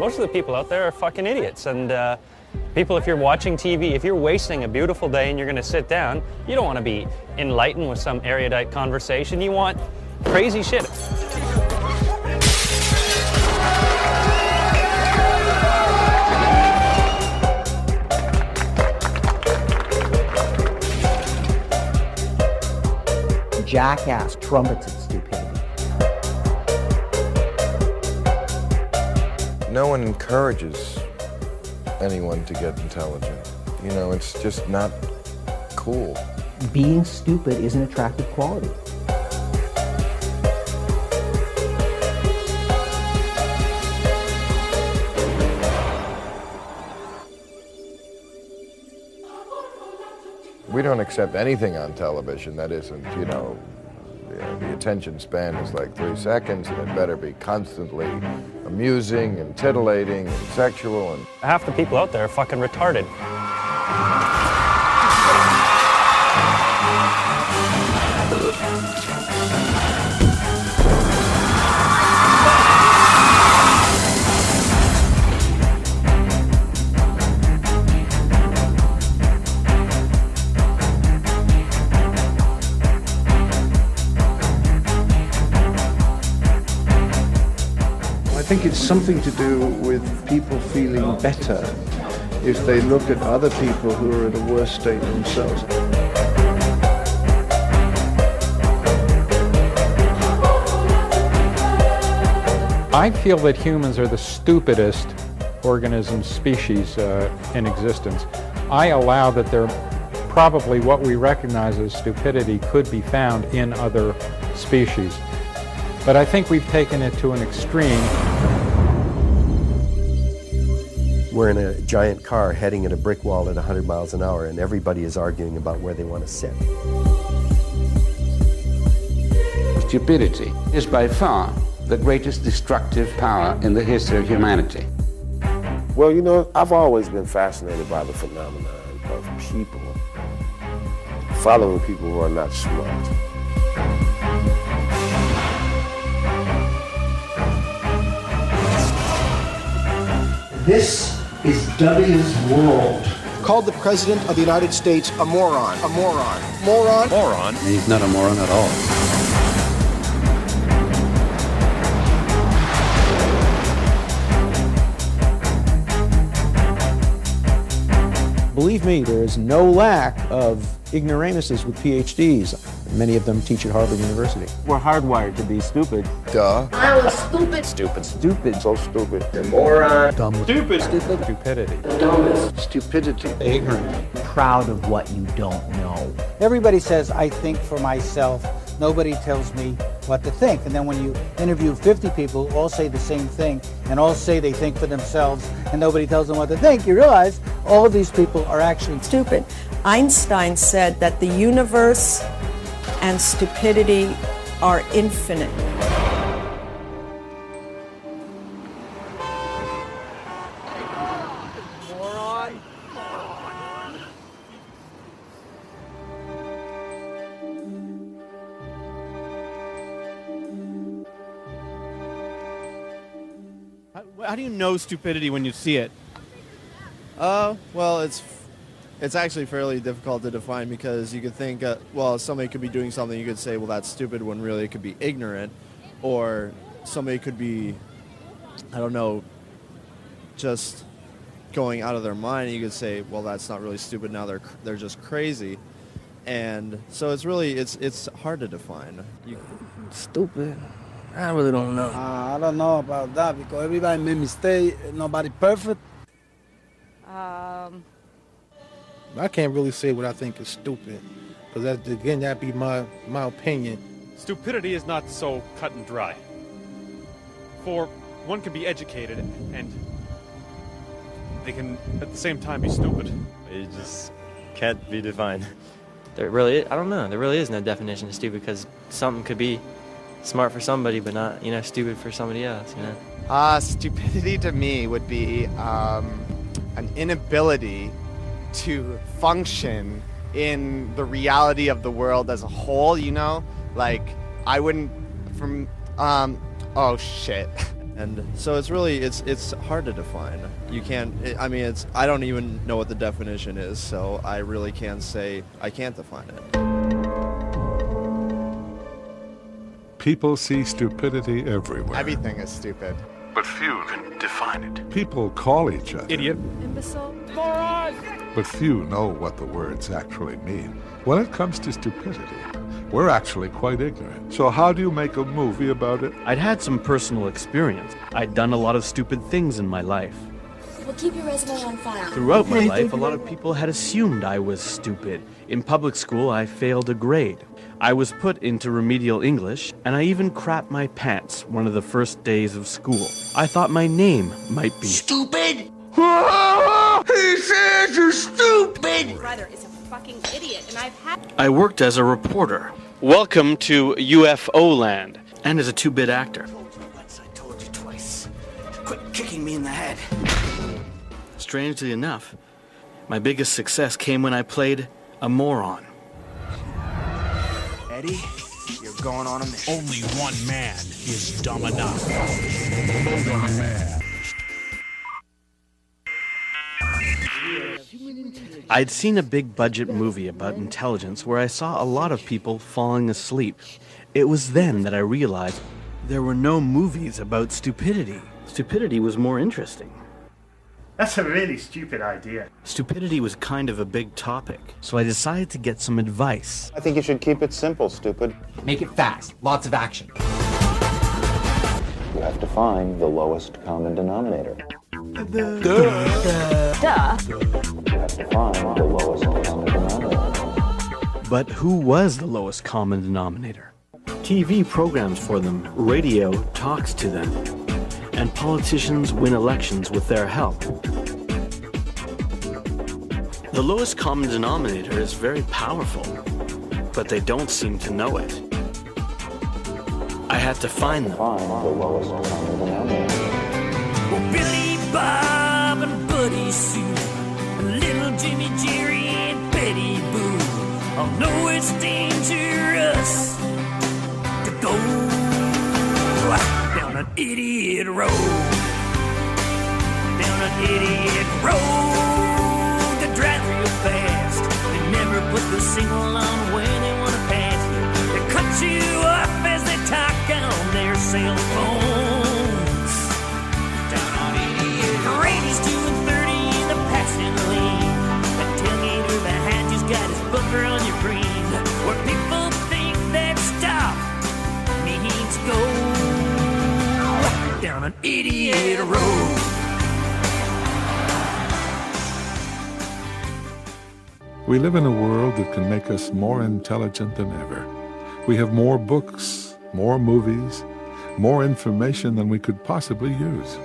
most of the people out there are fucking idiots. And people, if you're watching TV, if you're wasting a beautiful day and you're going to sit down, you don't want to be enlightened with some erudite conversation. You want crazy shit. Jackass trumpeted stupidity. No one encourages anyone to get intelligent. You know, it's just not cool. Being stupid is an attractive quality. We don't accept anything on television that isn't, you know, the attention span is like 3 seconds, and it better be constantly amusing and titillating and sexual. And half the people out there are fucking retarded. I think it's something to do with people feeling better if they look at other people who are in a worse state themselves. I feel that humans are the stupidest organism species in existence. I allow that there probably what we recognize as stupidity could be found in other species. But I think we've taken it to an extreme. We're in a giant car heading at a brick wall at 100 miles an hour, and everybody is arguing about where they want to sit. Stupidity is by far the greatest destructive power in the history of humanity. Well, you know, I've always been fascinated by the phenomenon of people following people who are not smart. This is W's world. Called the President of the United States a moron. A moron. Moron. Moron. He's not a moron at all. Believe me, there is no lack of ignoramuses with PhDs. Many of them teach at Harvard University. We're hardwired to be stupid. Duh. I was stupid. Stupid. Stupid. So stupid. The moron. Dumb. Stupid. Stupid. Stupidity. The dumbest. Stupidity. Ignorant. Proud of what you don't know. Everybody says, I think for myself. Nobody tells me what to think. And then when you interview 50 people who all say the same thing and all say they think for themselves and nobody tells them what to think, you realize all of these people are actually stupid. Einstein said that the universe and stupidity are infinite. Moron. How do you know stupidity when you see it? Well, it's actually fairly difficult to define because you could think, well, somebody could be doing something, you could say, well, that's stupid, when really it could be ignorant, or somebody could be, I don't know, just going out of their mind, and you could say, well, that's not really stupid, now they're just crazy. And so it's really, it's hard to define. Stupid? I really don't know. I don't know about that because everybody made mistakes, nobody perfect. I can't really say what I think is stupid, because again, that'd be my opinion. Stupidity is not so cut and dry. For one can be educated and they can at the same time be stupid. It just can't be defined. There really, I don't know. There really is no definition of stupid because something could be smart for somebody, but not, stupid for somebody else. Stupidity to me would be an inability to function in the reality of the world as a whole, Like, I wouldn't, oh shit. And so it's really, it's hard to define. You can't, I mean, I don't even know what the definition is, so I really can't say, I can't define it. People see stupidity everywhere. Everything is stupid. But few can define it. People call each other Idiot. Imbecile. Moron. but few know what the words actually mean. When it comes to stupidity, we're actually quite ignorant. So how do you make a movie about it? I'd had some personal experience. I'd done a lot of stupid things in my life. Well, keep your resume on file. Throughout my life, a lot of people had assumed I was stupid. In public school, I failed a grade. I was put into remedial English, and I even crapped my pants one of the first days of school. I thought my name might be Stupid! He says you're stupid! My brother is a fucking idiot, and I've had... I worked as a reporter. Welcome to UFO land, and as a two-bit actor. I told you twice. Quit kicking me in the head. Strangely enough, my biggest success came when I played a moron. Eddie, you're going on a mission. Only one man is dumb enough. One man. I'd seen a big-budget movie about intelligence where I saw a lot of people falling asleep. It was then that I realized there were no movies about stupidity. Stupidity was more interesting. That's a really stupid idea. Stupidity was kind of a big topic, so I decided to get some advice. I think you should keep it simple, stupid. Make it fast. Lots of action. You have to find the lowest common denominator. Duh. You have to find the lowest common denominator. But who was the lowest common denominator? TV programs for them, radio talks to them, and politicians win elections with their help. The lowest common denominator is very powerful, but they don't seem to know it. I had to find them. Find the lowest common denominator. Well, Billy Bob and Buddy Sue, and little Jimmy Jerry and Betty Boo all know it's dangerous to go down an idiot road. Down an idiot road that drives real fast. They never put the signal on when they want to pass you. They cut you off as they talk on their cell phones. Down an idiot road. Brady's doing 30 in the passing lane. That tailgater behind you's got his bumper on your brain. Where people think that stop means go down an idiot road. We live in a world that can make us more intelligent than ever. We have more books, more movies, more information than we could possibly use.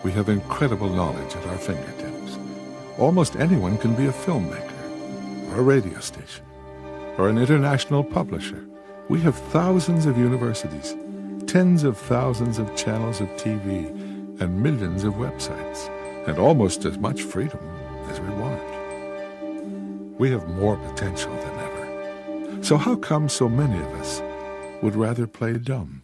We have incredible knowledge at our fingertips. Almost anyone can be a filmmaker, or a radio station, or an international publisher. We have thousands of universities, tens of thousands of channels of TV, and millions of websites, and almost as much freedom as we want. We have more potential than ever. So how come so many of us would rather play dumb?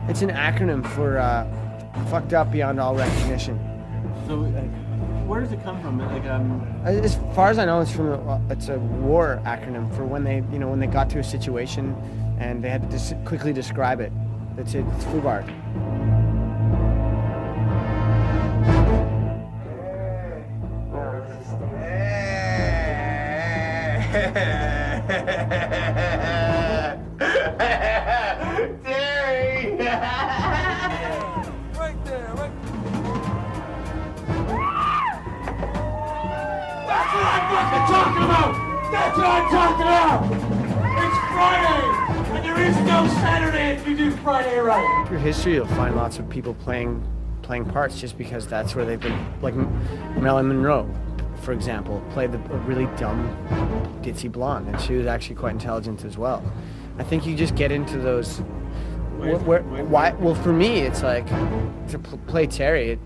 It's an acronym for fucked up beyond all recognition. So, where does it come from? As far as I know, it's a war acronym for when they, when they got to a situation and they had to quickly describe it. It's FUBAR. Talking about! That's what I'm talking about! It's Friday! And there is no Saturday if you do Friday right! Through history, you'll find lots of people playing parts just because that's where they've been. Like Marilyn Monroe, for example, played a really dumb, ditzy blonde, and she was actually quite intelligent as well. I think you just get into those Why? Well, for me, it's like to play Terry.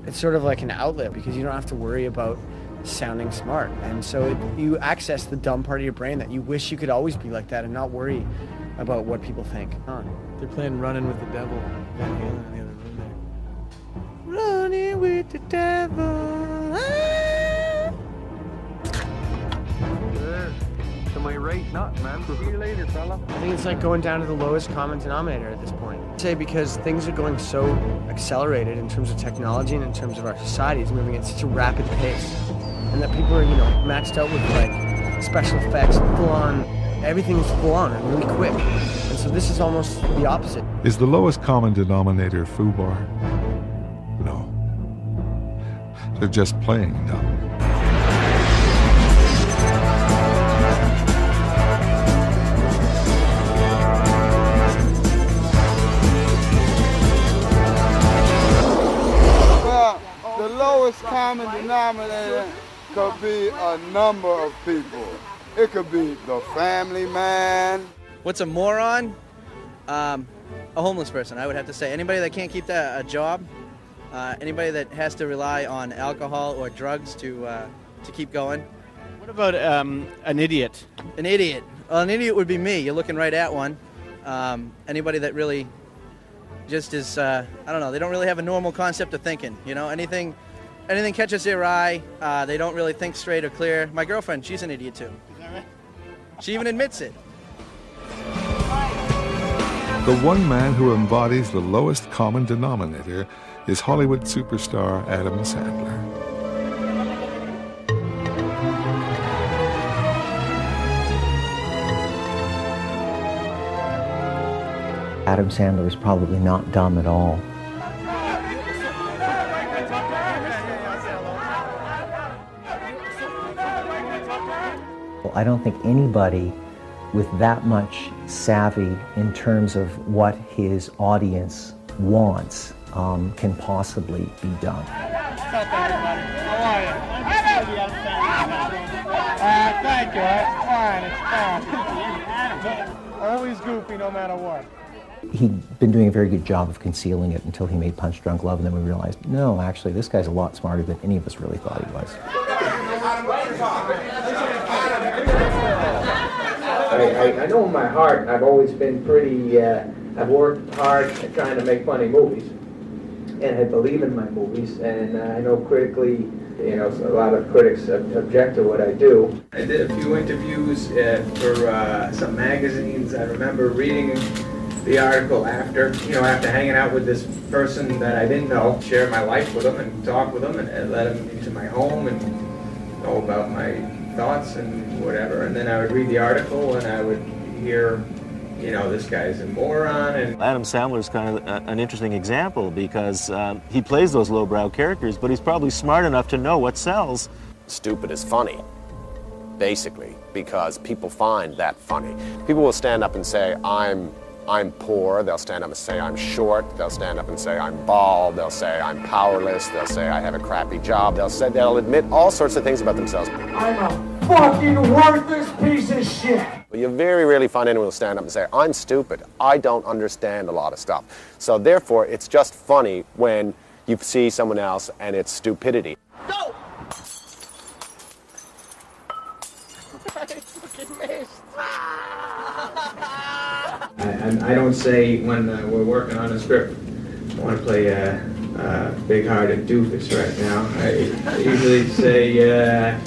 It's sort of like an outlet because you don't have to worry about sounding smart, and so you access the dumb part of your brain that you wish you could always be like that and not worry about what people think. They're playing "Running with the Devil" Van Halen in the other room there. Running with the devil. To my right nut, man. See you later, fella. I think it's like going down to the lowest common denominator at this point. I'd say because things are going so accelerated in terms of technology and in terms of our society is moving at such a rapid pace, and that people are, maxed out with like special effects, full on. Everything is full on and really quick, and so this is almost the opposite. Is the lowest common denominator FUBAR? No. They're just playing dumb. The lowest common denominator could be a number of people. It could be the family man. What's a moron? A homeless person, I would have to say. Anybody that can't keep a job, anybody that has to rely on alcohol or drugs to keep going. What about an idiot? An idiot. Well, an idiot would be me. You're looking right at one. Anybody that really just is, I don't know, they don't really have a normal concept of thinking. Anything catches their eye. They don't really think straight or clear. My girlfriend, she's an idiot too. Is that right? She even admits it. The one man who embodies the lowest common denominator is Hollywood superstar Adam Sandler. Adam Sandler is probably not dumb at all. Well, I don't think anybody with that much savvy in terms of what his audience wants can possibly be dumb. What's up, everybody? How are you? Thank you. It's fine. Always goofy, no matter what. He'd been doing a very good job of concealing it until he made Punch Drunk Love, and then we realized, no, actually, this guy's a lot smarter than any of us really thought he was. I know in my heart I've always been pretty, I've worked hard at trying to make funny movies, and I believe in my movies, and I know critically, a lot of critics object to what I do. I did a few interviews for some magazines. I remember reading the article after hanging out with this person that I didn't know, share my life with them and talk with them and let them into my home and know about my thoughts and whatever. And then I would read the article and I would hear, this guy's a moron. And Adam Sandler is kind of an interesting example because he plays those lowbrow characters, but he's probably smart enough to know what sells. Stupid is funny, basically, because people find that funny. People will stand up and say, I'm poor. They'll stand up and say I'm short. They'll stand up and say I'm bald. They'll say I'm powerless. They'll say I have a crappy job. They'll admit all sorts of things about themselves. I'm a fucking worthless piece of shit. You very rarely find anyone who will stand up and say I'm stupid. I don't understand a lot of stuff. So therefore, it's just funny when you see someone else and it's stupidity. Go! I fucking missed. I don't say when we're working on a script, I want to play a big-hearted doofus right now. I usually say, I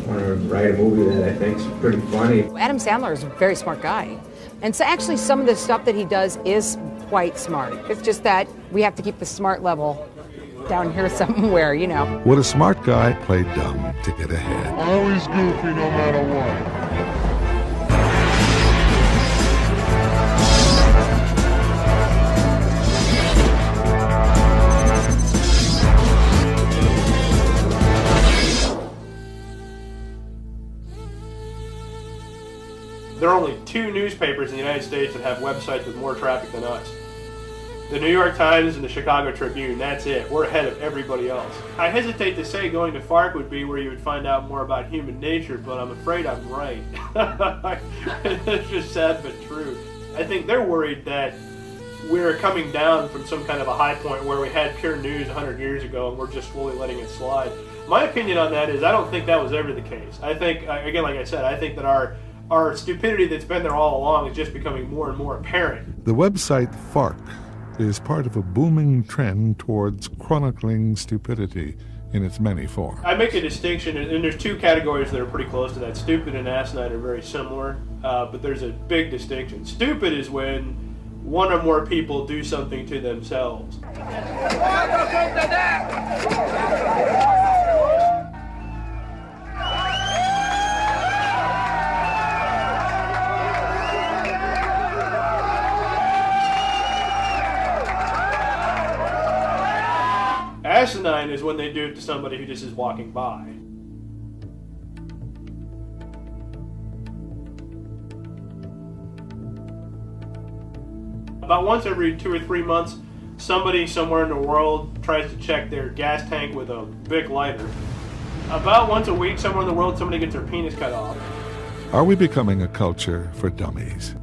want to write a movie that I think is pretty funny. Adam Sandler is a very smart guy. And so actually some of the stuff that he does is quite smart. It's just that we have to keep the smart level down here somewhere, Would a smart guy play dumb to get ahead? Always goofy no matter what. There are only 2 newspapers in the United States that have websites with more traffic than us. The New York Times and the Chicago Tribune, that's it. We're ahead of everybody else. I hesitate to say going to FARC would be where you would find out more about human nature, but I'm afraid I'm right. It's just sad but true. I think they're worried that we're coming down from some kind of a high point where we had pure news 100 years ago and we're just slowly letting it slide. My opinion on that is I don't think that was ever the case. I think, again, like I said, I think that our stupidity that's been there all along is just becoming more and more apparent. The website FARC is part of a booming trend towards chronicling stupidity in its many forms. I make a distinction, and there's two categories that are pretty close to that. Stupid and asinine are very similar, but there's a big distinction. Stupid is when one or more people do something to themselves. Asinine is when they do it to somebody who just is walking by. About once every 2 or 3 months, somebody somewhere in the world tries to check their gas tank with a Bic lighter. About once a week, somewhere in the world, somebody gets their penis cut off. Are we becoming a culture for dummies?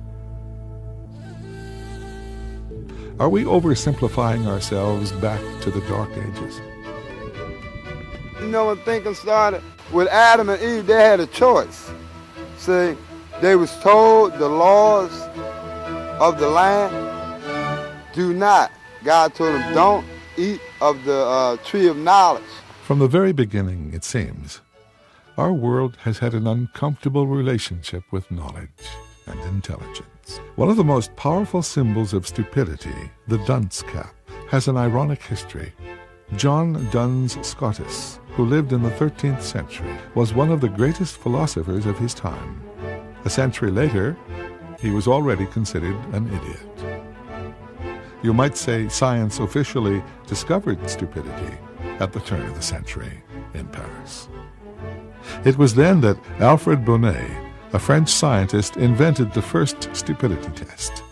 Are we oversimplifying ourselves back to the Dark Ages? You know, when thinking started, with Adam and Eve, they had a choice. See, they was told the laws of the land, do not. God told them, don't eat of the tree of knowledge. From the very beginning, it seems, our world has had an uncomfortable relationship with knowledge and intelligence. One of the most powerful symbols of stupidity, the dunce cap, has an ironic history. John Duns Scotus, who lived in the 13th century, was one of the greatest philosophers of his time. A century later, he was already considered an idiot. You might say science officially discovered stupidity at the turn of the century in Paris. It was then that Alfred Bonnet, a French scientist, invented the first stupidity test.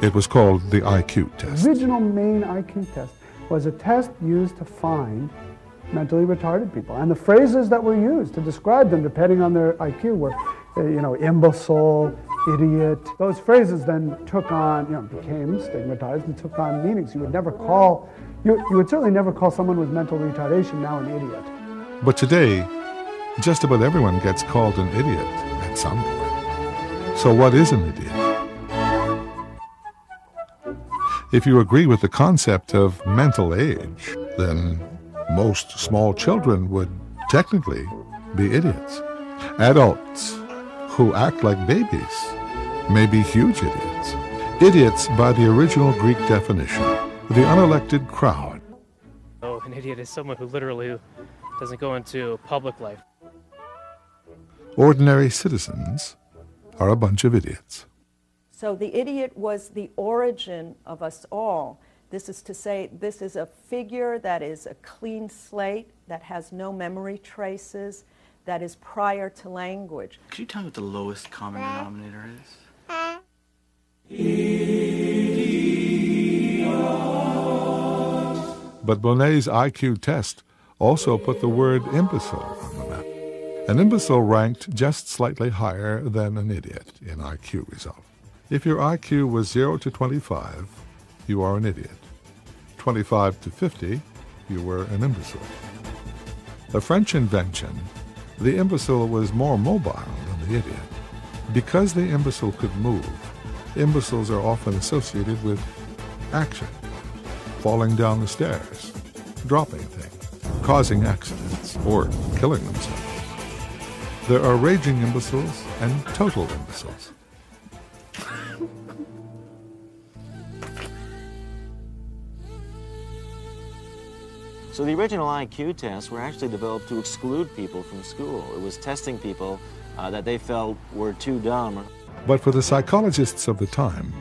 It was called the IQ test. The original main IQ test was a test used to find mentally retarded people. And the phrases that were used to describe them, depending on their IQ, were, imbecile, idiot. Those phrases then took on, became stigmatized and took on meanings. You would never call, you would certainly never call someone with mental retardation now an idiot. But today, just about everyone gets called an idiot at some point. So what is an idiot? If you agree with the concept of mental age, then most small children would technically be idiots. Adults who act like babies may be huge idiots. Idiots by the original Greek definition, the unelected crowd. Oh, an idiot is someone who literally doesn't go into public life. Ordinary citizens are a bunch of idiots. So the idiot was the origin of us all. This is to say, this is a figure that is a clean slate, that has no memory traces, that is prior to language. Could you tell me what the lowest common denominator is? But Bonnet's IQ test also put the word imbecile on the map. An imbecile ranked just slightly higher than an idiot in IQ result. If your IQ was 0 to 25, you are an idiot. 25 to 50, you were an imbecile. A French invention, the imbecile was more mobile than the idiot. Because the imbecile could move, imbeciles are often associated with action, falling down the stairs, dropping things, causing accidents, or killing themselves. There are raging imbeciles and total imbeciles. So the original IQ tests were actually developed to exclude people from school. It was testing people that they felt were too dumb. But for the psychologists of the time,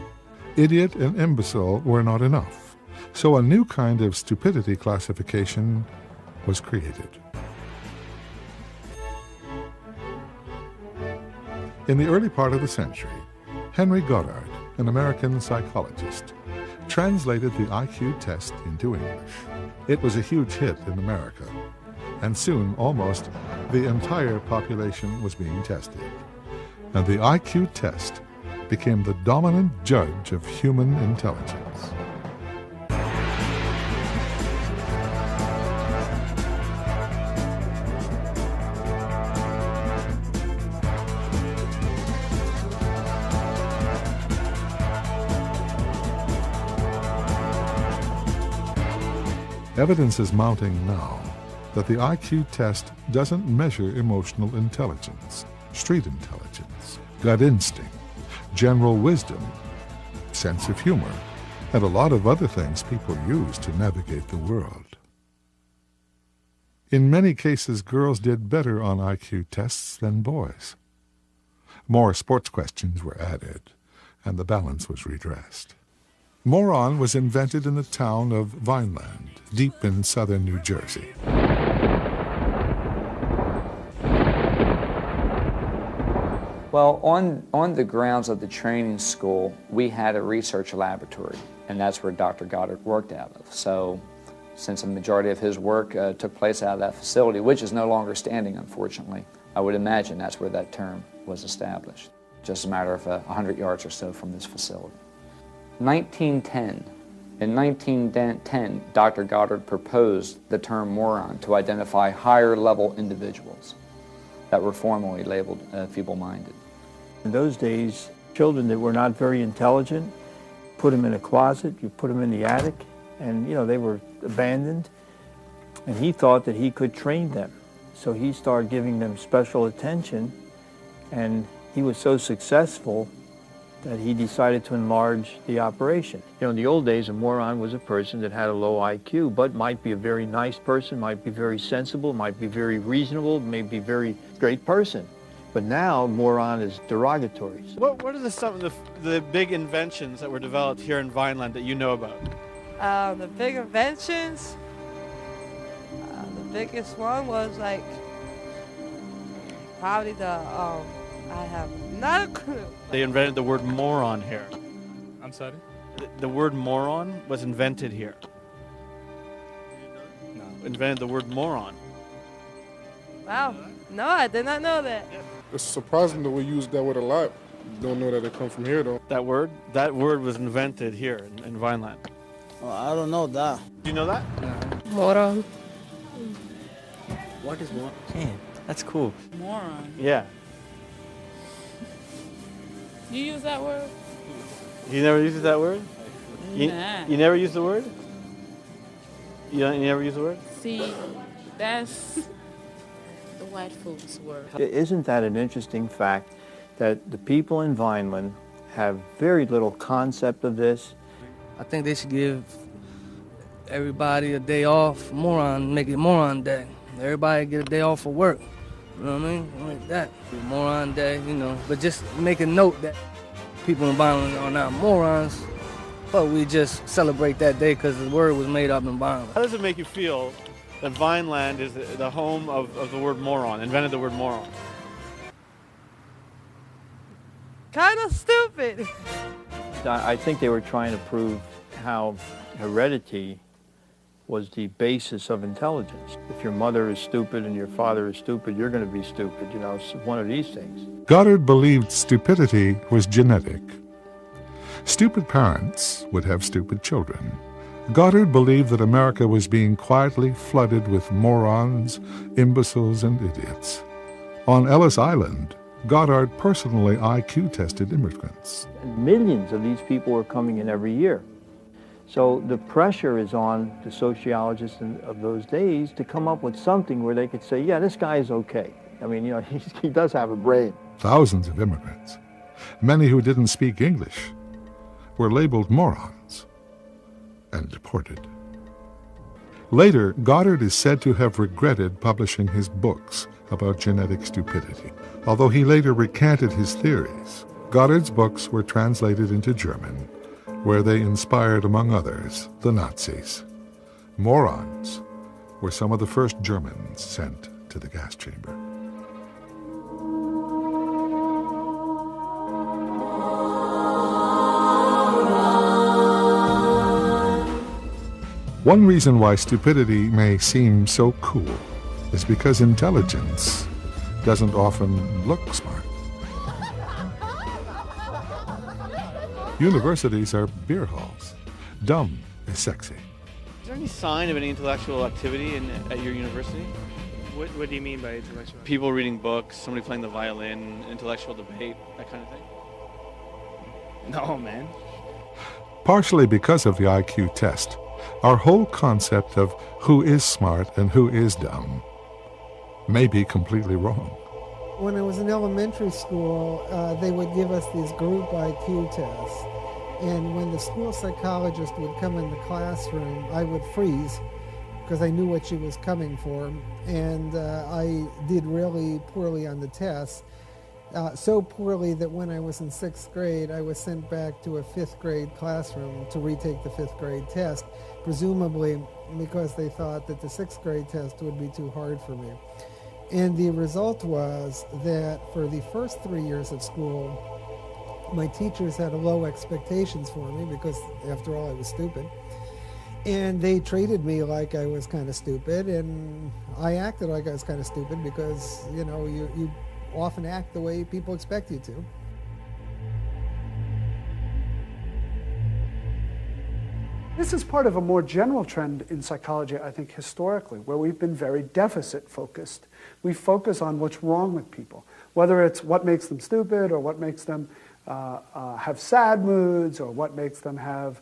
idiot and imbecile were not enough. So a new kind of stupidity classification was created. In the early part of the century, Henry Goddard, an American psychologist, translated the IQ test into English. It was a huge hit in America, and soon almost the entire population was being tested. And the IQ test became the dominant judge of human intelligence. Evidence is mounting now that the IQ test doesn't measure emotional intelligence, street intelligence, gut instinct, general wisdom, sense of humor, and a lot of other things people use to navigate the world. In many cases, girls did better on IQ tests than boys. More sports questions were added, and the balance was redressed. Moron was invented in the town of Vineland, deep in southern New Jersey. Well, on the grounds of the training school, we had a research laboratory, and that's where Dr. Goddard worked out of. So, since a majority of his work took place out of that facility, which is no longer standing, unfortunately, I would imagine that's where that term was established. Just a matter of 100 yards or so from this facility. 1910. In 1910, Dr. Goddard proposed the term moron to identify higher-level individuals that were formerly labeled feeble-minded. In those days, children that were not very intelligent, put them in a closet, you put them in the attic, and they were abandoned. And he thought that he could train them. So he started giving them special attention, and he was so successful that he decided to enlarge the operation. In the old days, a moron was a person that had a low IQ, but might be a very nice person, might be very sensible, might be very reasonable, may be a very great person. But now, moron is derogatory. What are some of the big inventions that were developed here in Vineland that you know about? The big inventions? The biggest one was probably I have not a clue. They invented the word moron here. I'm sorry? The word moron was invented here. No. Invented the word moron. Wow. No, I did not know that. It's surprising that we use that word a lot. Don't know that it come from here, though. That word was invented here in Vineland. Oh, I don't know that. Do you know that? Moron. What is moron? Damn, that's cool. Moron. Yeah. You use that word? You never used that word? Nah. You never used the word? You never use the word? See, that's the white folks' word. Isn't that an interesting fact that the people in Vineland have very little concept of this? I think they should give everybody a day off, make it moron day. Everybody get a day off for work. You know what I mean? Like that. Moron day, but just make a note that people in Vineland are not morons, but we just celebrate that day because the word was made up in Vineland. How does it make you feel that Vineland is the home of the word moron, invented the word moron? Kind of stupid. I think they were trying to prove how heredity was the basis of intelligence. If your mother is stupid and your father is stupid, you're going to be stupid. It's one of these things. Goddard believed stupidity was genetic. Stupid parents would have stupid children. Goddard believed that America was being quietly flooded with morons, imbeciles, and idiots. On Ellis Island, Goddard personally IQ tested immigrants. And millions of these people were coming in every year. So the pressure is on the sociologists of those days to come up with something where they could say, yeah, this guy is okay. I mean, he does have a brain. Thousands of immigrants, many who didn't speak English, were labeled morons and deported. Later, Goddard is said to have regretted publishing his books about genetic stupidity. Although he later recanted his theories, Goddard's books were translated into German, where they inspired, among others, the Nazis. Morons were some of the first Germans sent to the gas chamber. One reason why stupidity may seem so cool is because intelligence doesn't often look smart. Universities are beer halls. Dumb is sexy. Is there any sign of any intellectual activity at your university? What do you mean by intellectual? People reading books, somebody playing the violin, intellectual debate, that kind of thing? No, man. Partially because of the IQ test, our whole concept of who is smart and who is dumb may be completely wrong. When I was in elementary school, they would give us these group IQ tests. And when the school psychologist would come in the classroom, I would freeze because I knew what she was coming for. And I did really poorly on the test. So poorly that when I was in 6th grade, I was sent back to a 5th grade classroom to retake the 5th grade test, presumably because they thought that the 6th grade test would be too hard for me. And the result was that for the first 3 years of school, my teachers had low expectations for me because, after all, I was stupid. And they treated me like I was kind of stupid, and I acted like I was kind of stupid because, you know, you often act the way people expect you to. This is part of a more general trend in psychology, I think, historically, where we've been very deficit-focused. We focus on what's wrong with people, whether it's what makes them stupid or what makes them have sad moods or what makes them have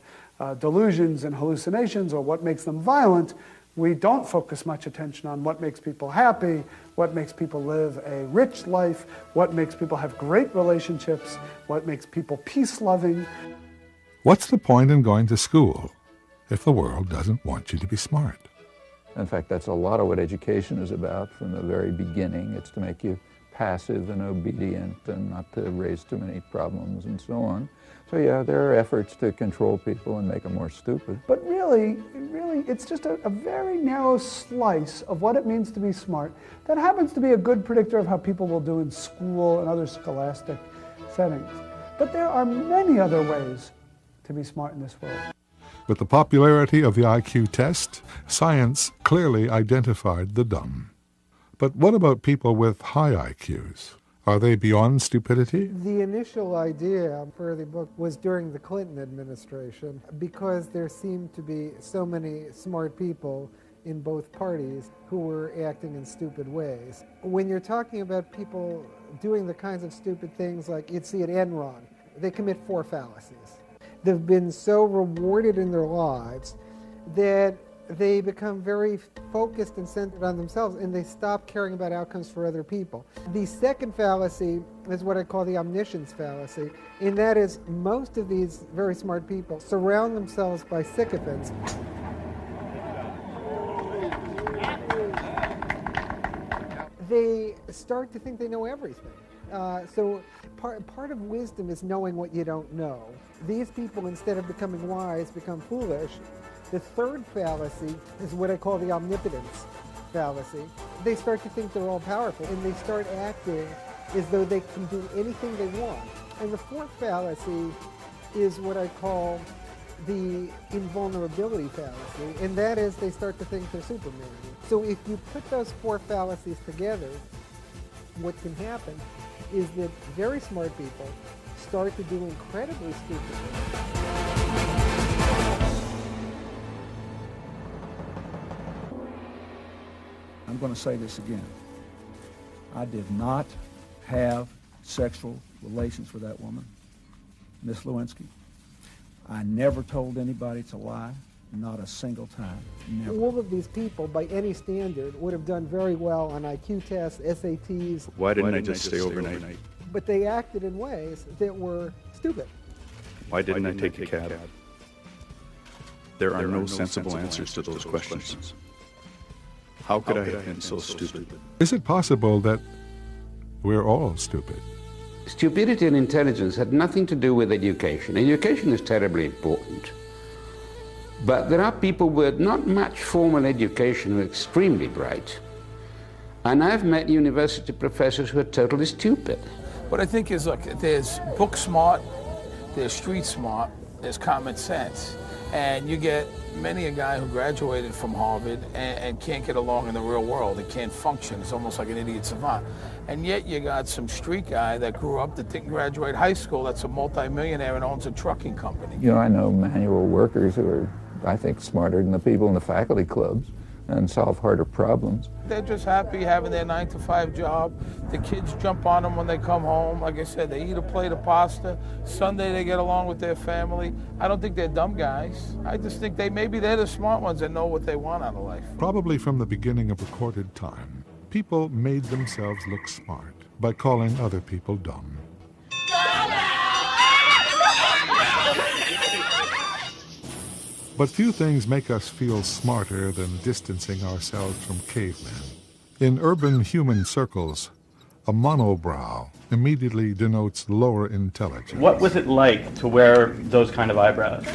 delusions and hallucinations or what makes them violent. We don't focus much attention on what makes people happy, what makes people live a rich life, what makes people have great relationships, what makes people peace-loving. What's the point in going to school if the world doesn't want you to be smart? In fact, that's a lot of what education is about from the very beginning. It's to make you passive and obedient and not to raise too many problems and so on. So yeah, there are efforts to control people and make them more stupid. But really, it's just a very narrow slice of what it means to be smart that happens to be a good predictor of how people will do in school and other scholastic settings. But there are many other ways to be smart in this world. With the popularity of the IQ test, science clearly identified the dumb. But what about people with high IQs? Are they beyond stupidity? The initial idea for the book was during the Clinton administration because there seemed to be so many smart people in both parties who were acting in stupid ways. When you're talking about people doing the kinds of stupid things like you'd see at Enron, they commit 4 fallacies. They've been so rewarded in their lives that they become very focused and centered on themselves, and they stop caring about outcomes for other people. The second fallacy is what I call the omniscience fallacy, and that is most of these very smart people surround themselves by sycophants. They start to think they know everything. So part of wisdom is knowing what you don't know. These people, instead of becoming wise, become foolish. The third fallacy is what I call the omnipotence fallacy. They start to think they're all powerful, and they start acting as though they can do anything they want. And the fourth fallacy is what I call the invulnerability fallacy, and that is they start to think they're Superman. So if you put those 4 fallacies together, what can happen is that very smart people start to do incredibly stupid things. I'm going to say this again. I did not have sexual relations with that woman, Miss Lewinsky. I never told anybody to lie, not a single time, never. All of these people, by any standard, would have done very well on IQ tests, SATs. Why didn't I just stay overnight? But they acted in ways that were stupid. Why didn't I take a cab? There are no sensible answers to those questions. How could I have been so stupid? Is it possible that we're all stupid? Stupidity and intelligence had nothing to do with education. Education is terribly important. But there are people with not much formal education who are extremely bright. And I've met university professors who are totally stupid. What I think is, look, there's book smart, there's street smart, there's common sense. And you get many a guy who graduated from Harvard and can't get along in the real world. He can't function. It's almost like an idiot savant. And yet you got some street guy that grew up that didn't graduate high school that's a multimillionaire and owns a trucking company. You know, I know manual workers who are, I think, smarter than the people in the faculty clubs and solve harder problems. They're just happy having their 9-to-5 job. The kids jump on them when they come home. Like I said, they eat a plate of pasta. Sunday they get along with their family. I don't think they're dumb guys. I just think maybe they're the smart ones that know what they want out of life. Probably from the beginning of recorded time, people made themselves look smart by calling other people dumb. But few things make us feel smarter than distancing ourselves from cavemen. In urban human circles, a monobrow immediately denotes lower intelligence. What was it like to wear those kind of eyebrows?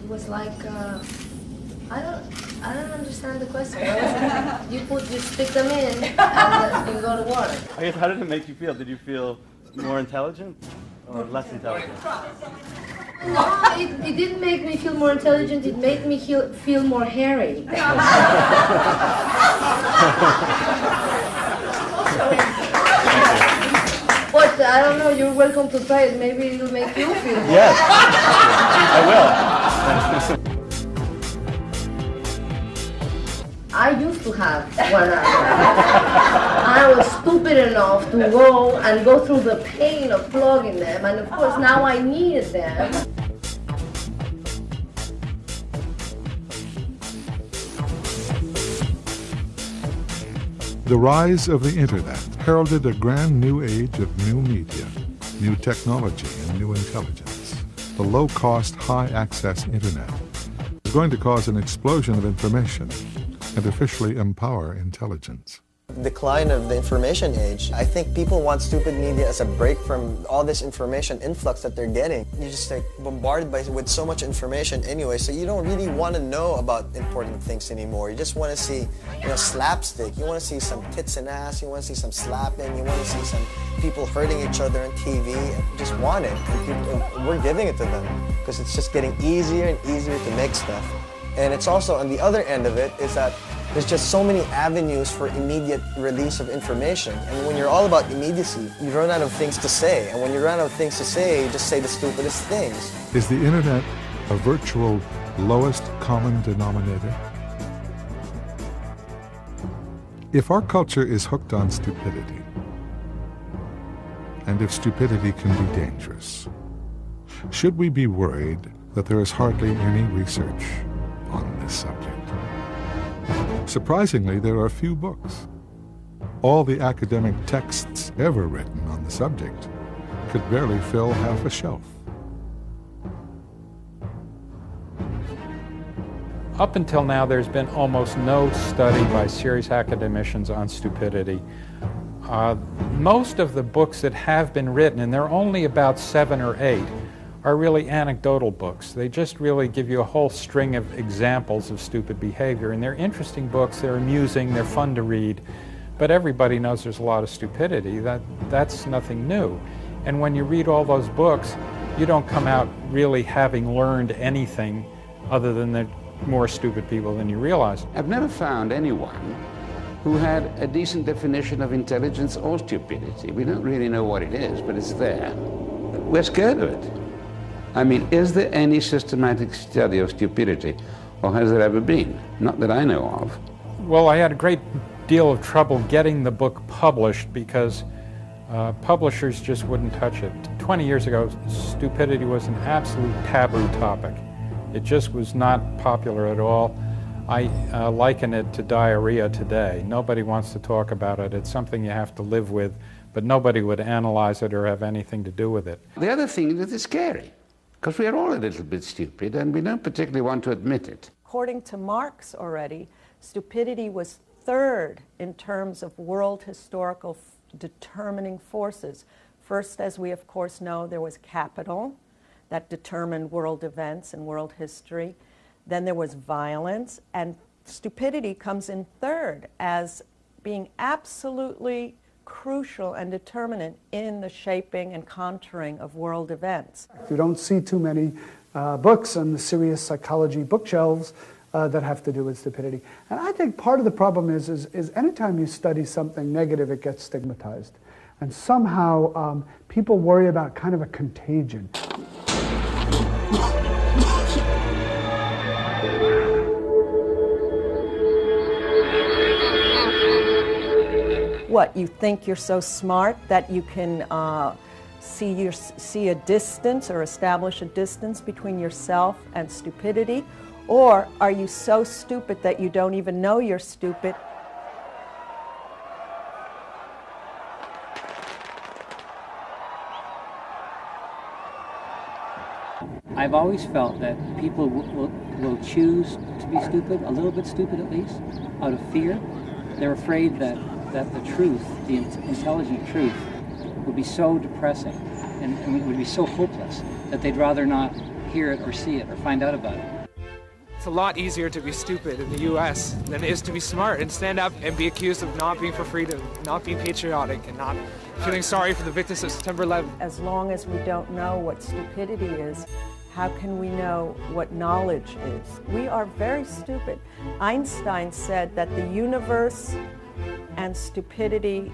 It was like, I don't understand the question. You stick them in and you go to water. I guess, how did it make you feel? Did you feel more intelligent or less intelligent? No, it didn't make me feel more intelligent. It made me feel more hairy. But I don't know. You're welcome to try it. Maybe it'll make you feel more. Yes, I will. I used to have one eyebrow. I was stupid enough to go through the pain of plugging them, and of course now I needed them. The rise of the internet heralded a grand new age of new media, new technology, and new intelligence. The low-cost, high-access internet is going to cause an explosion of information and officially empower intelligence. Decline of the information age. I think people want stupid media as a break from all this information influx that they're getting. You're just like bombarded with so much information anyway, so you don't really want to know about important things anymore. You just want to see, slapstick. You want to see some tits and ass. You want to see some slapping. You want to see some people hurting each other on TV. You just want it, and we're giving it to them because it's just getting easier and easier to make stuff. And it's also, on the other end of it, is that there's just so many avenues for immediate release of information. And when you're all about immediacy, you run out of things to say. And when you run out of things to say, you just say the stupidest things. Is the internet a virtual lowest common denominator? If our culture is hooked on stupidity, and if stupidity can be dangerous, should we be worried that there is hardly any research on this subject? Surprisingly, there are few books. All the academic texts ever written on the subject could barely fill half a shelf. Up until now, there's been almost no study by serious academicians on stupidity. Most of the books that have been written, and there are only about 7 or 8, are really anecdotal books. They just really give you a whole string of examples of stupid behavior. And they're interesting books, they're amusing, they're fun to read. But everybody knows there's a lot of stupidity. That's nothing new. And when you read all those books, you don't come out really having learned anything other than they're more stupid people than you realize. I've never found anyone who had a decent definition of intelligence or stupidity. We don't really know what it is, but it's there. We're scared of it. I mean, is there any systematic study of stupidity, or has there ever been? Not that I know of. Well, I had a great deal of trouble getting the book published because publishers just wouldn't touch it. 20 years ago, stupidity was an absolute taboo topic. It just was not popular at all. I liken it to diarrhea today. Nobody wants to talk about it. It's something you have to live with, but nobody would analyze it or have anything to do with it. The other thing is that it's scary, because we are all a little bit stupid and we don't particularly want to admit it. According to Marx already, stupidity was third in terms of world historical determining forces. First, as we of course know, there was capital that determined world events and world history. Then there was violence, and stupidity comes in third as being absolutely crucial and determinant in the shaping and contouring of world events. You don't see too many books on the serious psychology bookshelves that have to do with stupidity. And I think part of the problem is anytime you study something negative, it gets stigmatized. And somehow people worry about kind of a contagion. What, you think you're so smart that you can see a distance or establish a distance between yourself and stupidity? Or are you so stupid that you don't even know you're stupid? I've always felt that people will choose to be stupid, a little bit stupid at least, out of fear. They're afraid that the truth, the intelligent truth, would be so depressing and would be so hopeless that they'd rather not hear it or see it or find out about it. It's a lot easier to be stupid in the U.S. than it is to be smart and stand up and be accused of not being for freedom, not being patriotic, and not feeling sorry for the victims of September 11th. As long as we don't know what stupidity is, how can we know what knowledge is? We are very stupid. Einstein said that the universe and stupidity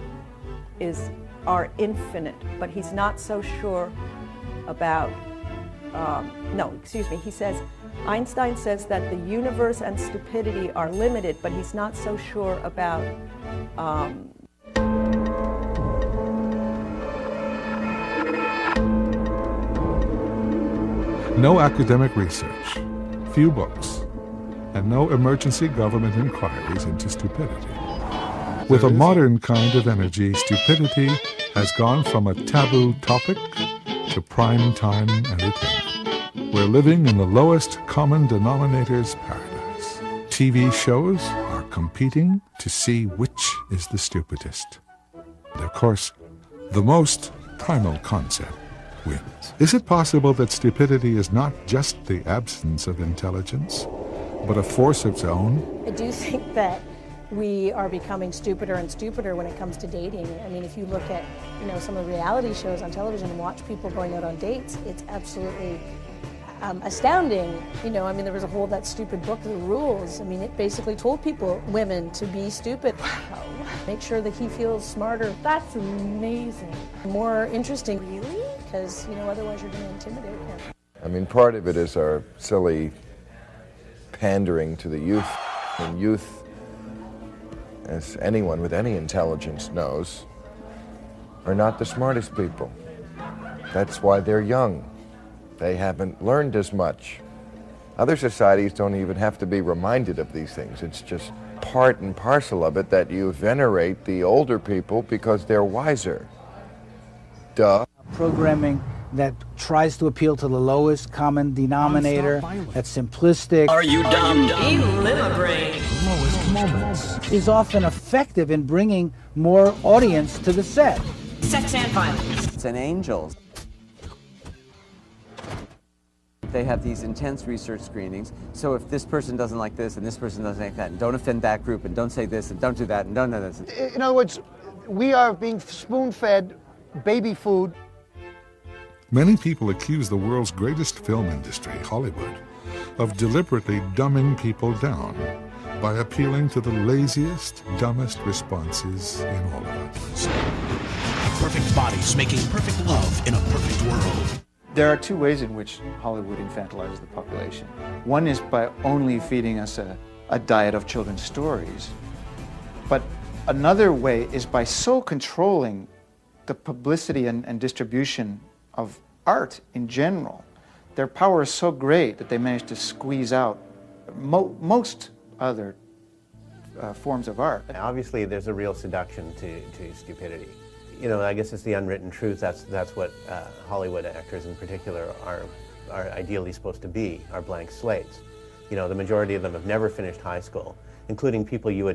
are infinite, but he's not so sure about, he says, Einstein says that the universe and stupidity are limited, but he's not so sure about No academic research, few books, and no emergency government inquiries into stupidity. With a modern kind of energy, stupidity has gone from a taboo topic to prime time entertainment. We're living in the lowest common denominator's paradise. TV shows are competing to see which is the stupidest. And of course, the most primal concept wins. Is it possible that stupidity is not just the absence of intelligence, but a force of its own? I do think that we are becoming stupider and stupider when it comes to dating. I mean, if you look at, some of the reality shows on television and watch people going out on dates, it's absolutely astounding. There was a whole That Stupid Book, The Rules. It basically told women to be stupid. Wow. Make sure that he feels smarter. That's amazing. More interesting. Really? Because, otherwise you're going to intimidate him. Part of it is our silly pandering to the youth. And youth, as anyone with any intelligence knows, are not the smartest people. That's why they're young. They haven't learned as much. Other societies don't even have to be reminded of these things. It's just part and parcel of it that you venerate the older people because they're wiser. Duh. Programming that tries to appeal to the lowest common denominator, that's simplistic. Are you dumb? Brain. Lowest moments. Is often effective in bringing more audience to the set. Sex and violence. It's an angel. They have these intense research screenings, so if this person doesn't like this and this person doesn't like that, and don't offend that group, and don't say this, and don't do that, and don't do this. In other words, we are being spoon-fed baby food. Many people accuse the world's greatest film industry, Hollywood, of deliberately dumbing people down by appealing to the laziest, dumbest responses in all of us. Perfect bodies making perfect love in a perfect world. There are two ways in which Hollywood infantilizes the population. One is by only feeding us a diet of children's stories. But another way is by so controlling the publicity and distribution of art in general. Their power is so great that they manage to squeeze out most other forms of art. Obviously, there's a real seduction to stupidity. I guess it's the unwritten truth. That's what Hollywood actors in particular are ideally supposed to be, are blank slates. The majority of them have never finished high school, including people you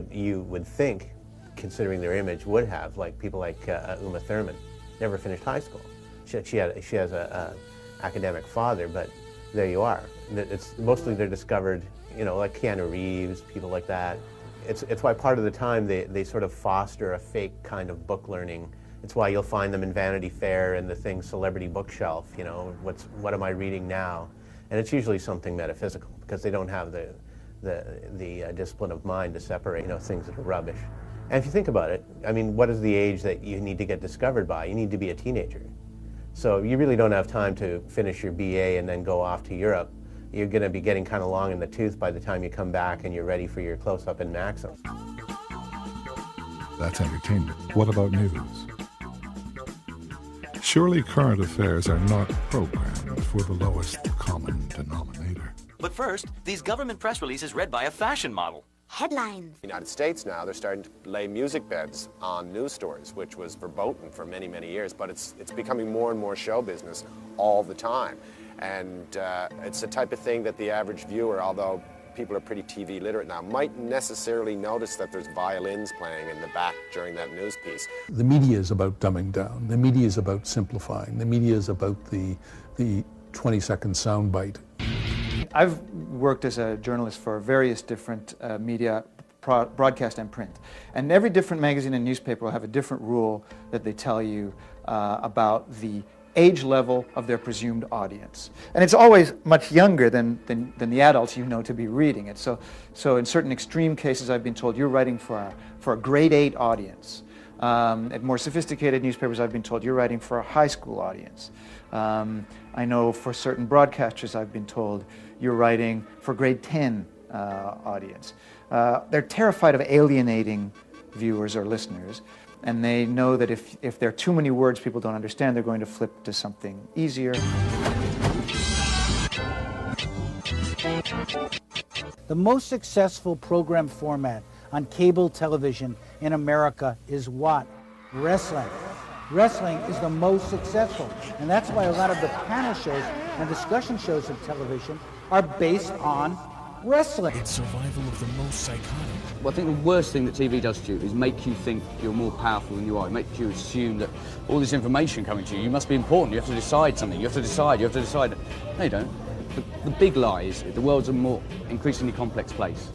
would think, considering their image, would have, like people like Uma Thurman, never finished high school. She has a academic father, but there you are. It's mostly they're discovered, like Keanu Reeves, people like that. It's why part of the time they sort of foster a fake kind of book learning. It's why you'll find them in Vanity Fair and the thing Celebrity Bookshelf, you know, what am I reading now? And it's usually something metaphysical because they don't have the discipline of mind to separate, you know, things that are rubbish. And if you think about it, I mean, what is the age that you need to get discovered by? You need to be a teenager. So you really don't have time to finish your BA and then go off to Europe. You're going to be getting kind of long in the tooth by the time you come back and you're ready for your close-up in Maxim. That's entertainment. What about news? Surely current affairs are not programmed for the lowest common denominator. But first, these government press releases read by a fashion model. Headlines. In the United States now, they're starting to lay music beds on news stories, which was verboten for many, many years, but it's becoming more and more show business all the time. And it's the type of thing that the average viewer, although people are pretty TV literate now, might necessarily notice that there's violins playing in the back during that news piece. The media is about dumbing down. The media is about simplifying. The media is about the 20-second soundbite. I've worked as a journalist for various different media, broadcast and print. And every different magazine and newspaper will have a different rule that they tell you about the age level of their presumed audience. And it's always much younger than the adults you know to be reading it. So in certain extreme cases, I've been told you're writing for a grade 8 audience. At more sophisticated newspapers, I've been told you're writing for a high school audience. I know for certain broadcasters, I've been told you're writing for grade 10 audience. They're terrified of alienating viewers or listeners, and they know that if there are too many words people don't understand, they're going to flip to something easier. The most successful program format on cable television in America is what? Wrestling. Wrestling is the most successful, and that's why a lot of the panel shows and discussion shows of television are based on wrestling. It's survival of the most psychotic. Well, I think the worst thing that TV does to you is make you think you're more powerful than you are. It makes you assume that all this information coming to you, you must be important, you have to decide something, you have to decide. No, you don't. The big lie is the world's a more increasingly complex place.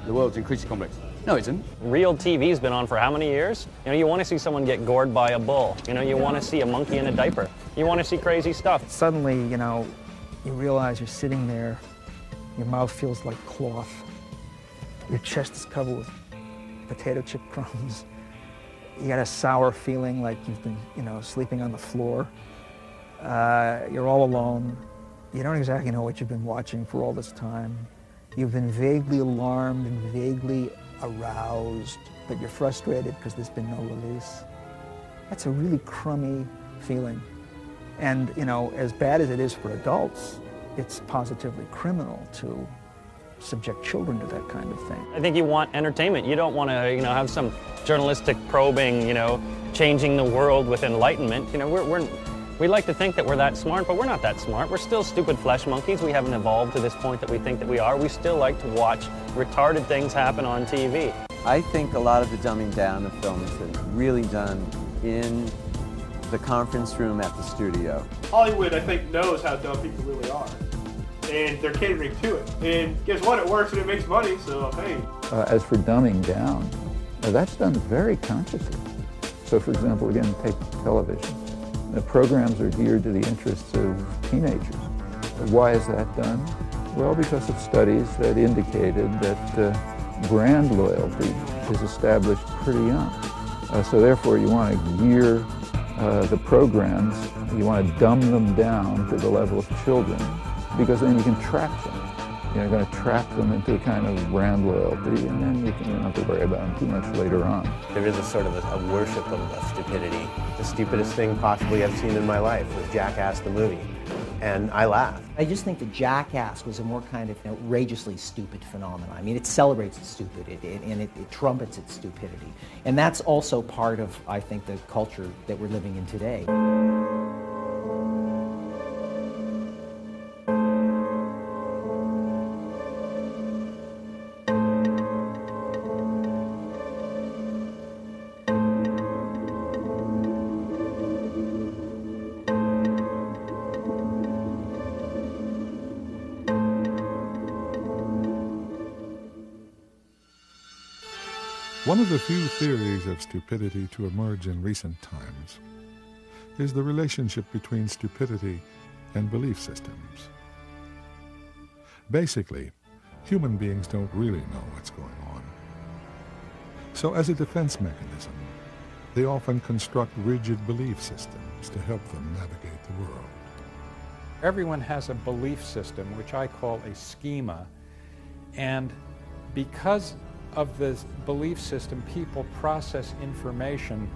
The world's increasingly complex. No, it isn't. Real TV's been on for how many years? You know, you want to see someone get gored by a bull. You know, you want to see a monkey in a diaper. You want to see crazy stuff. Suddenly, you know, you realize you're sitting there, your mouth feels like cloth, your chest is covered with potato chip crumbs, you got a sour feeling like you've been, you know, sleeping on the floor, you're all alone, you don't exactly know what you've been watching for all this time, you've been vaguely alarmed and vaguely aroused, but you're frustrated because there's been no release. That's a really crummy feeling. And, you know, as bad as it is for adults, it's positively criminal to subject children to that kind of thing. I think you want entertainment. You don't want to, you know, have some journalistic probing, you know, changing the world with enlightenment. You know, we like to think that we're that smart, but we're not that smart. We're still stupid flesh monkeys. We haven't evolved to this point that we think that we are. We still like to watch retarded things happen on TV. I think a lot of the dumbing down of films is really done in the conference room at the studio. Hollywood, I think, knows how dumb people really are, and they're catering to it. And guess what? It works and it makes money, so hey. As for dumbing down, that's done very consciously. So, for example, again, take television. The programs are geared to the interests of teenagers. Why is that done? Well, because of studies that indicated that brand loyalty is established pretty young. So therefore, you want to gear the programs, you want to dumb them down to the level of children, because then you can trap them. You're going to trap them into a kind of brand loyalty, and then you don't have to worry about them too much later on. There is a sort of a worship of stupidity. The stupidest thing possibly I've seen in my life was Jackass the movie, and I laughed. I just think that Jackass was a more kind of outrageously stupid phenomenon. I mean, it celebrates its stupidity, and it trumpets its stupidity. And that's also part of, I think, the culture that we're living in today. One of the few theories of stupidity to emerge in recent times is the relationship between stupidity and belief systems. Basically, human beings don't really know what's going on. So as a defense mechanism, they often construct rigid belief systems to help them navigate the world. Everyone has a belief system, which I call a schema, and because of this belief system, people process information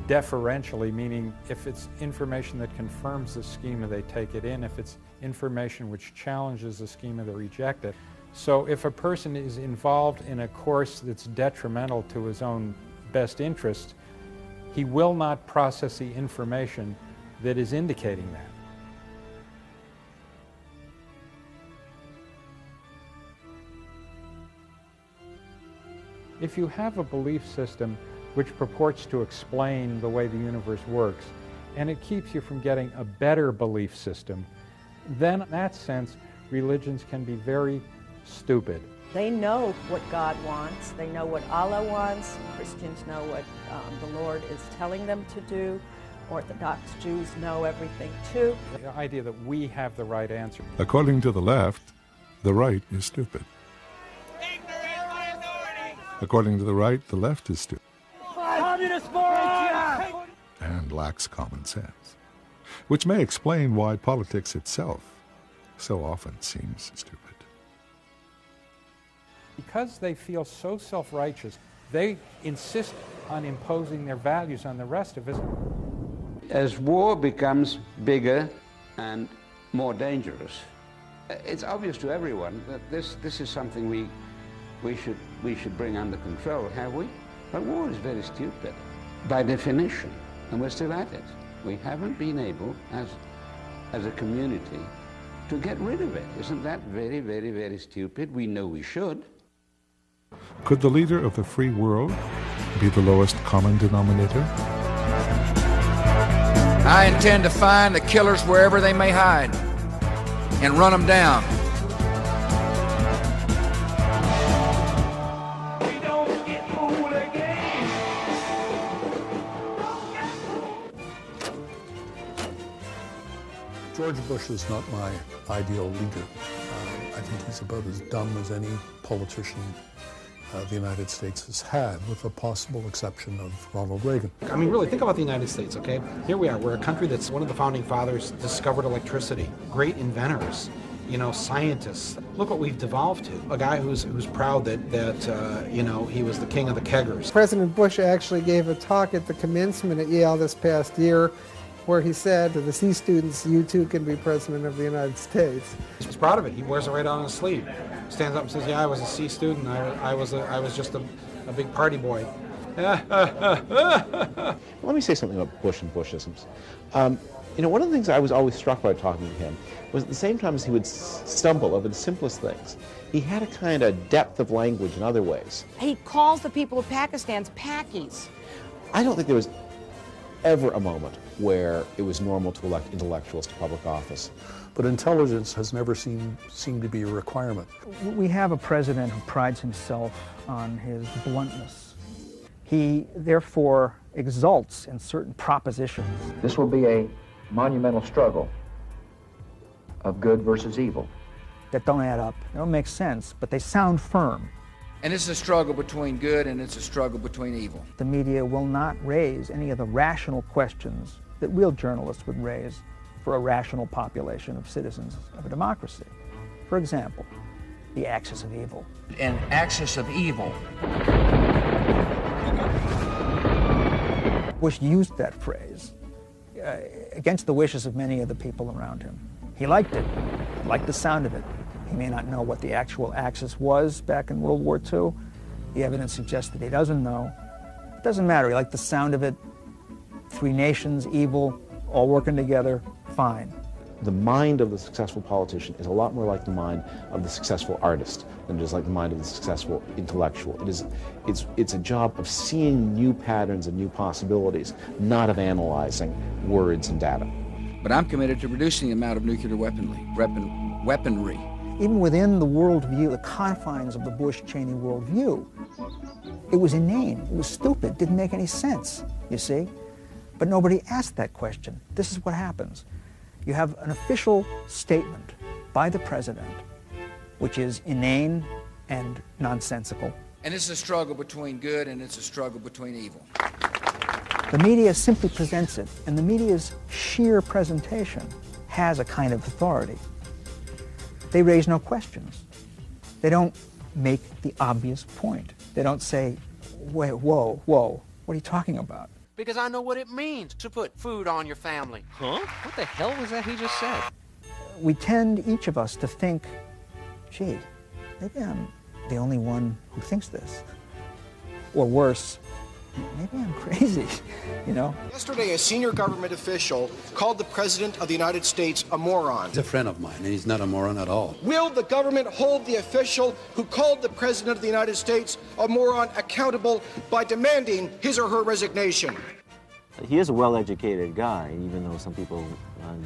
deferentially, meaning if it's information that confirms the schema, they take it in. If it's information which challenges the schema, they reject it. So if a person is involved in a course that's detrimental to his own best interest, he will not process the information that is indicating that. If you have a belief system which purports to explain the way the universe works, and it keeps you from getting a better belief system, then in that sense, religions can be very stupid. They know what God wants. They know what Allah wants. Christians know what the Lord is telling them to do. Orthodox Jews know everything too. The idea that we have the right answer. According to the left, the right is stupid. According to the right, the left is stupid and lacks common sense, which may explain why politics itself so often seems stupid. Because they feel so self-righteous, they insist on imposing their values on the rest of us. As war becomes bigger and more dangerous, it's obvious to everyone that this is something we should bring under control, have we? But war is very stupid, by definition, and we're still at it. We haven't been able, as a community, to get rid of it. Isn't that very, very, very stupid? We know we should. Could the leader of the free world be the lowest common denominator? I intend to find the killers wherever they may hide and run them down. George Bush is not my ideal leader. I think he's about as dumb as any politician the United States has had, with the possible exception of Ronald Reagan. I mean, really, think about the United States, okay? Here we are. We're a country that's one of the founding fathers discovered electricity. Great inventors, you know, scientists. Look what we've devolved to. A guy who's proud that you know, he was the king of the keggers. President Bush actually gave a talk at the commencement at Yale this past year where he said to the C students, you too can be president of the United States. He's proud of it. He wears it right on his sleeve. Stands up and says, yeah, I was a C student. I was just a big party boy. Let me say something about Bush and Bushisms. You know, one of the things I was always struck by talking to him was at the same time as he would stumble over the simplest things, he had a kind of depth of language in other ways. He calls the people of Pakistan's Pakis. I don't think there was ever a moment where it was normal to elect intellectuals to public office. But intelligence has never seemed to be a requirement. We have a president who prides himself on his bluntness. He, therefore, exults in certain propositions. This will be a monumental struggle of good versus evil. That don't add up. They don't make sense, but they sound firm. And it's a struggle between good and it's a struggle between evil. The media will not raise any of the rational questions that real journalists would raise for a rational population of citizens of a democracy. For example, the axis of evil. An axis of evil. Bush used that phrase against the wishes of many of the people around him. He liked it, liked the sound of it. He may not know what the actual axis was back in World War II. The evidence suggests that he doesn't know. It doesn't matter, he liked the sound of it. Three nations, evil, all working together, fine. The mind of the successful politician is a lot more like the mind of the successful artist than it is like the mind of the successful intellectual. It's a job of seeing new patterns and new possibilities, not of analyzing words and data. But I'm committed to reducing the amount of nuclear weaponry even within the worldview, the confines of the Bush-Cheney worldview, it was inane, it was stupid, didn't make any sense, you see? But nobody asked that question. This is what happens. You have an official statement by the president, which is inane and nonsensical. And it's a struggle between good and it's a struggle between evil. The media simply presents it, and the media's sheer presentation has a kind of authority. They raise no questions. They don't make the obvious point. They don't say, wait, whoa, what are you talking about? Because I know what it means to put food on your family. Huh? What the hell was that he just said? We tend, each of us, to think, gee, maybe I'm the only one who thinks this. Or worse, maybe I'm crazy, you know? Yesterday, a senior government official called the President of the United States a moron. He's a friend of mine, and he's not a moron at all. Will the government hold the official who called the President of the United States a moron accountable by demanding his or her resignation? He is a well-educated guy, even though some people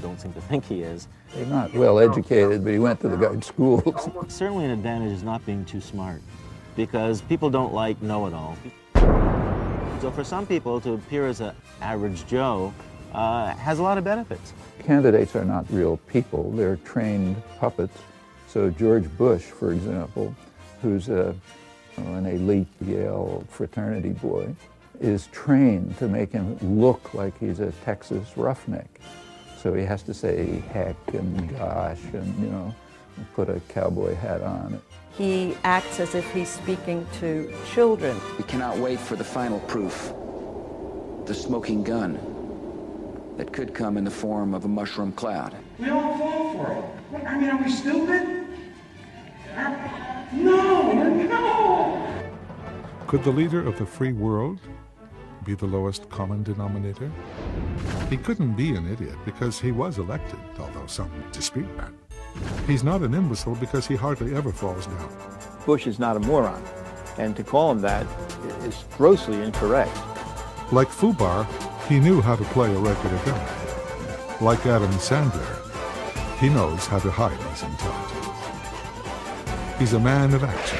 don't seem to think he is. He's not well-educated, but he went to the good schools. Certainly an advantage is not being too smart, because people don't like know-it-all. So for some people, to appear as an average Joe has a lot of benefits. Candidates are not real people, they're trained puppets. So George Bush, for example, who's an elite Yale fraternity boy, is trained to make him look like he's a Texas roughneck. So he has to say heck and gosh and, you know, put a cowboy hat on. He acts as if he's speaking to children. We cannot wait for the final proof, the smoking gun that could come in the form of a mushroom cloud. We all fall for it. I mean, are we stupid? No! Could the leader of the free world be the lowest common denominator? He couldn't be an idiot because he was elected, although some dispute that. He's not an imbecile because he hardly ever falls down. Bush is not a moron, and to call him that is grossly incorrect. Like Fubar, he knew how to play a regular guy. Like Adam Sandler, he knows how to hide his intelligence. He's a man of action.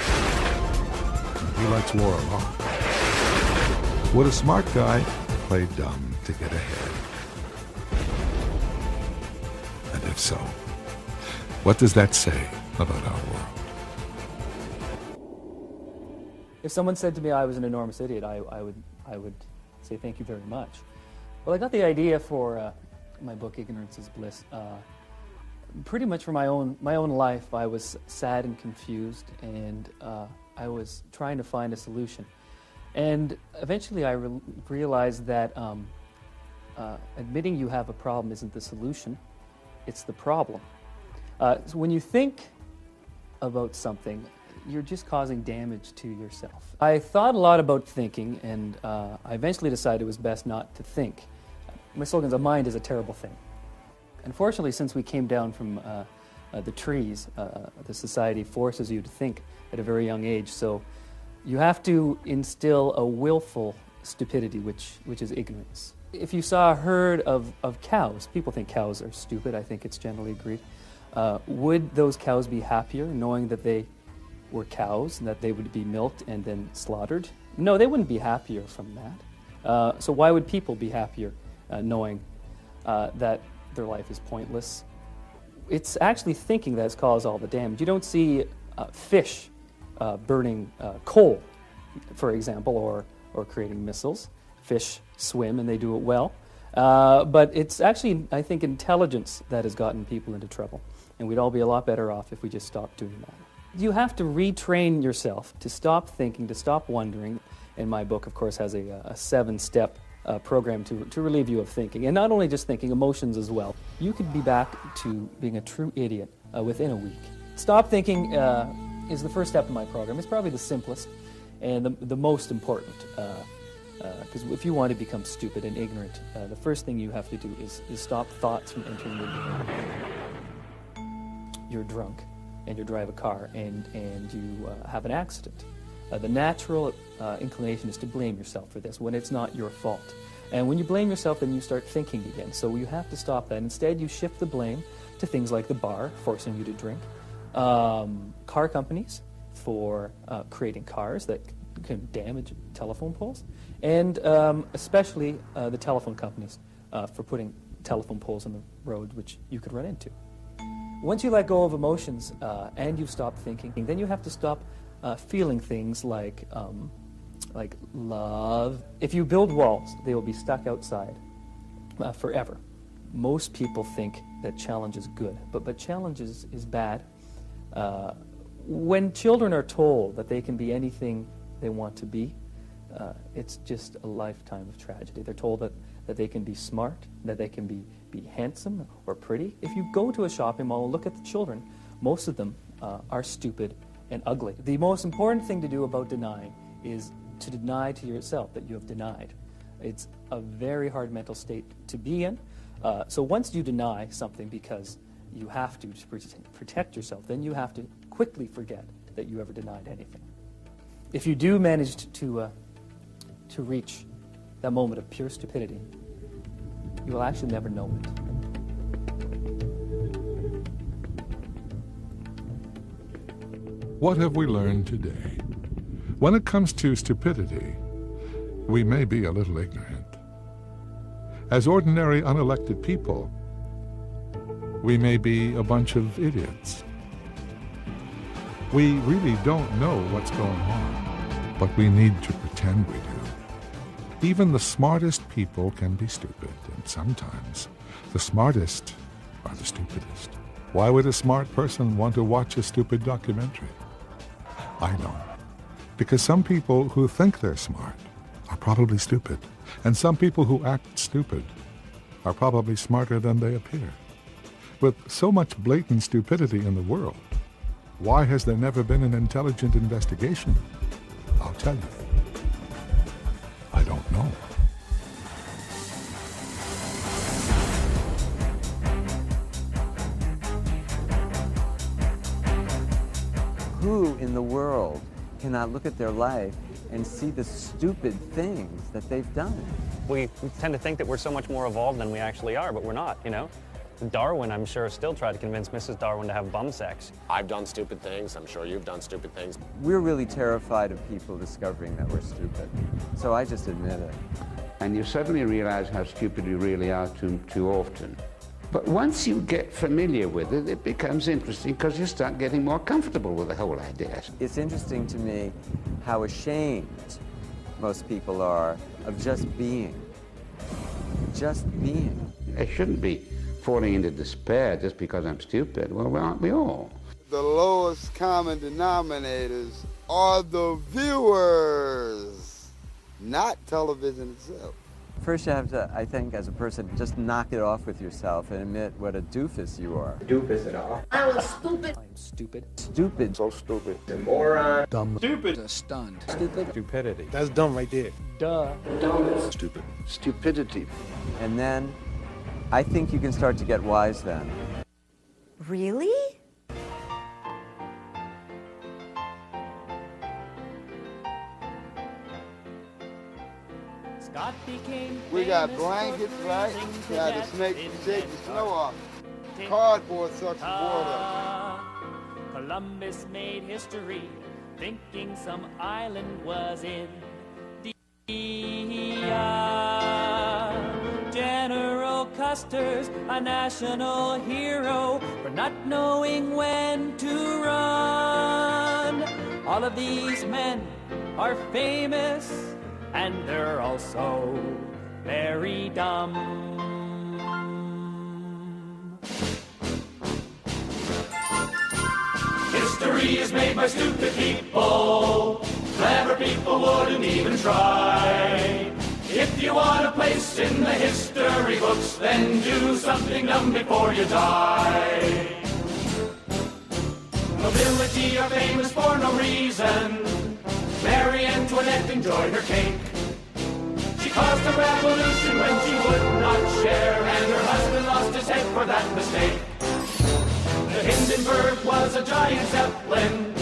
He likes war a lot. Would a smart guy play dumb to get ahead? And if so, what does that say about our world? If someone said to me I was an enormous idiot, I would say thank you very much. Well, I got the idea for my book, Ignorance is Bliss. Pretty much for my own life, I was sad and confused, and I was trying to find a solution. And eventually I realized that admitting you have a problem isn't the solution, it's the problem. So when you think about something, you're just causing damage to yourself. I thought a lot about thinking, and I eventually decided it was best not to think. My slogan is, a mind is a terrible thing. Unfortunately, since we came down from the trees, the society forces you to think at a very young age, so you have to instill a willful stupidity, which is ignorance. If you saw a herd of cows, people think cows are stupid, I think it's generally agreed. Would those cows be happier knowing that they were cows and that they would be milked and then slaughtered? No, they wouldn't be happier from that. So why would people be happier knowing that their life is pointless? It's actually thinking that's caused all the damage. You don't see fish burning coal, for example, or creating missiles. Fish swim and they do it well. But it's actually, I think, intelligence that has gotten people into trouble. And we'd all be a lot better off if we just stopped doing that. You have to retrain yourself to stop thinking, to stop wondering. And my book, of course, has a 7-step program to relieve you of thinking. And not only just thinking, emotions as well. You could be back to being a true idiot within a week. Stop thinking is the first step in my program. It's probably the simplest and the most important. Because if you want to become stupid and ignorant, the first thing you have to do is stop thoughts from entering your brain. You're drunk and you drive a car and you have an accident. The natural inclination is to blame yourself for this when it's not your fault. And when you blame yourself, then you start thinking again. So you have to stop that. Instead, you shift the blame to things like the bar, forcing you to drink, car companies for creating cars that can damage telephone poles, and especially the telephone companies for putting telephone poles on the road which you could run into. Once you let go of emotions and you stop thinking, then you have to stop feeling things like love. If you build walls, they will be stuck outside forever. Most people think that challenge is good, but challenge is bad. When children are told that they can be anything they want to be, it's just a lifetime of tragedy. They're told that they can be smart, that they can be handsome or pretty. If you go to a shopping mall and look at the children, most of them are stupid and ugly. The most important thing to do about denying is to deny to yourself that you have denied. It's a very hard mental state to be in. So once you deny something because you have to protect yourself, then you have to quickly forget that you ever denied anything. If you do manage to reach that moment of pure stupidity, you will actually never know it. What have we learned today? When it comes to stupidity, we may be a little ignorant. As ordinary unelected people, we may be a bunch of idiots. We really don't know what's going on, but we need to pretend we do. Even the smartest people can be stupid, and sometimes the smartest are the stupidest. Why would a smart person want to watch a stupid documentary? I don't. Because some people who think they're smart are probably stupid, and some people who act stupid are probably smarter than they appear. With so much blatant stupidity in the world, why has there never been an intelligent investigation? I'll tell you. I don't know. Who in the world cannot look at their life and see the stupid things that they've done? We tend to think that we're so much more evolved than we actually are, but we're not, you know? Darwin, I'm sure, still tried to convince Mrs. Darwin to have bum sex. I've done stupid things. I'm sure you've done stupid things. We're really terrified of people discovering that we're stupid. So I just admit it. And you suddenly realize how stupid you really are too often. But once you get familiar with it, it becomes interesting because you start getting more comfortable with the whole idea. It's interesting to me how ashamed most people are of just being. Just being. I shouldn't be falling into despair just because I'm stupid. Well, aren't we all? The lowest common denominators are the viewers, not television itself. First you have to, I think, as a person, just knock it off with yourself and admit what a doofus you are. Doofus at all. I was stupid. I'm stupid. Stupid. So stupid. The moron. Dumb. Stupid. Stunned. Stupid. Stupidity. That's dumb right there. Duh. Dumb. Stupid. Stupidity. And then, I think you can start to get wise then. Really? We got blankets, right? We had to shake the snow off. Cardboard sucks the water. Columbus made history, thinking some island was in General Custer's a national hero for not knowing when to run. All of these men are famous, and they're also very dumb. History is made by stupid people. Clever people wouldn't even try. If you want a place in the history books, then do something dumb before you die. Nobility are famous for no reason. Marie Antoinette enjoyed her cake. She caused a revolution when she would not share, and her husband lost his head for that mistake. The Hindenburg was a giant zeppelin.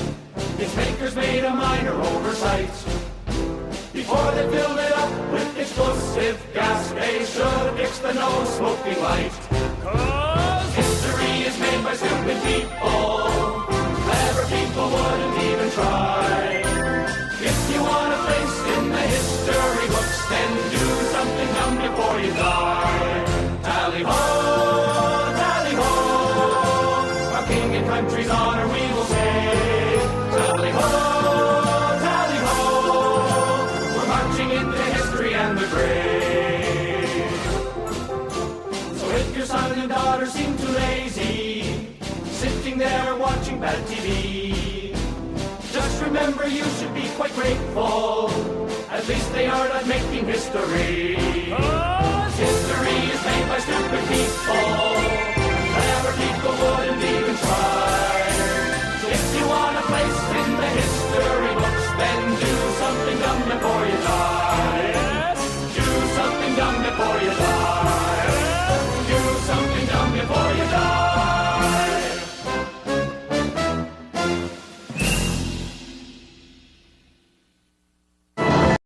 Its makers made a minor oversight. Before they filled it up with explosive gas, they should fix the no-smoking light. 'Cause history is made by stupid people. remember you should be quite grateful. At least they are not making history. 'Cause history is made by stupid people. Clever people wouldn't be